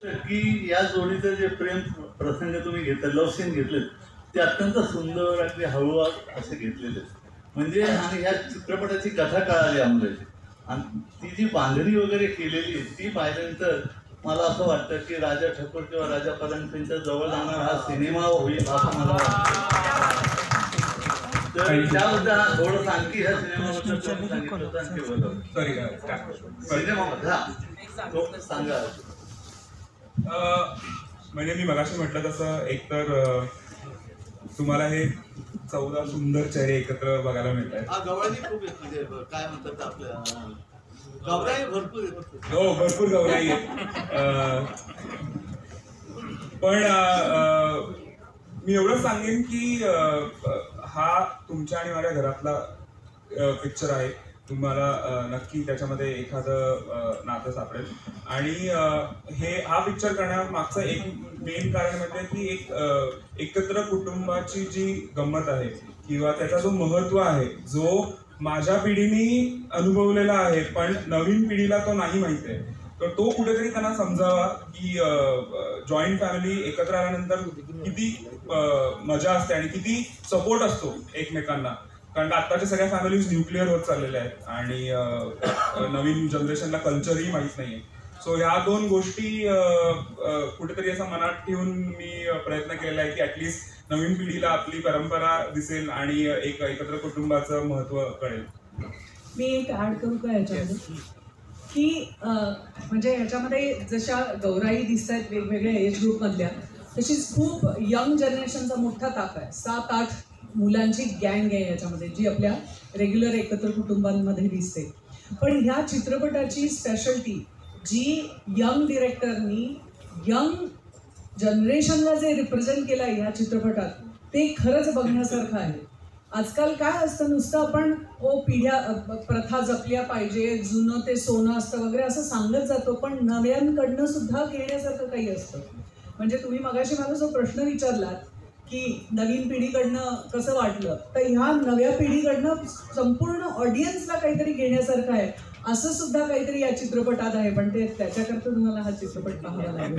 की या जोडीचं जे प्रेम प्रसंग तुम्ही घेतले, लव्ह सीन घेतले, ते अत्यंत सुंदर अगदी हळूवार असे घेतलेले. म्हणजे आणि या चित्रपटाची कथा कळाली आम्हाला. आणि ती जी बांधणी वगैरे केलेली ती पाहिल्यानंतर मला असं वाटतं की राजा ठाकूर किंवा राजा परांजपेंच्या जवळ जाणार हा सिनेमा होईल असं मला वाटतं. तर त्याबद्दल थोडं आणखी ह्या सिनेमाबद्दल सांगितलं तर आणखी बरं. सिनेमामध्ये सांगा. म्हणजे मी मगाशी म्हटलं तसं एकतर तुम्हाला हे 14 सुंदर चेहरे एकत्र बघायला मिळत आहेत. गवळणी खूप म्हणजे काय म्हणतात आपल्या गवराई भरपूर हो, भरपूर गवराई आहेत. पण मी एवढंच सांगेन की हा तुमच्या आणि माझ्या घरातला पिक्चर आहे. तुम्हाला नक्की त्याच्यामध्ये एखादं नातं सापडेल. आणि हा पिक्चर करण्यामागचं एक मेन कारण म्हणजे की एकत्र कुटुंबाची जी गंमत आहे किंवा त्याचा जो महत्व आहे जो माझ्या पिढीने अनुभवलेला आहे पण नवीन पिढीला तो नाही माहिती आहे. तर तो कुठेतरी त्यांना समजावा की जॉईंट फॅमिली एकत्र आल्यानंतर किती मजा असते आणि किती सपोर्ट असतो एकमेकांना. कारण आत्ताच्या सगळ्या फॅमिलीज न्यूक्लिअर होत चाललेल्या आहेत आणि नवीन जनरेशनला कल्चरही माहीत नाहीये. सो ह्या दोन गोष्टी कुठेतरी असं मनात ठेवून मी प्रयत्न केलेला आहे की ऍटलिस्ट नवीन पिढीला आपली परंपरा दिसेल आणि एक एकत्र कुटुंबाचं महत्व कळेल. मी एक ऍड करू का याच्यामध्ये की म्हणजे ह्याच्यामध्ये जशा गौराई दिसत आहेत वेगवेगळ्या एज ग्रुपमधल्या, तशीच खूप यंग जनरेशनचा मोठा ताप आहे. 7-8 मुलांची गँग आहे याच्यामध्ये जी आपल्या रेग्युलर एकत्र कुटुंबांमध्ये दिसते. पण ह्या चित्रपटाची स्पेशालिटी जी यंग डिरेक्टरनी यंग जनरेशनला जे रिप्रेझेंट केलं आहे ह्या चित्रपटात ते खरंच बघण्यासारखं आहे. आजकाल काय असतं नुसतं आपण पिढ्या प्रथा जपल्या पाहिजे, जुनं ते सोनं असतं वगैरे असं सांगत जातो, पण नव्यांकडनं सुद्धा घेण्यासारखं काही असतं. म्हणजे तुम्ही मगाशी मला जो प्रश्न विचारलात की नवीन पिढीकडनं कसं वाटलं, तर ह्या नव्या पिढीकडनं संपूर्ण ऑडियन्सला काहीतरी घेण्यासारखं आहे असं सुद्धा काहीतरी या चित्रपटात आहे. पण ते त्याच्याकरता तुम्हाला हा चित्रपट पाहावा लागेल.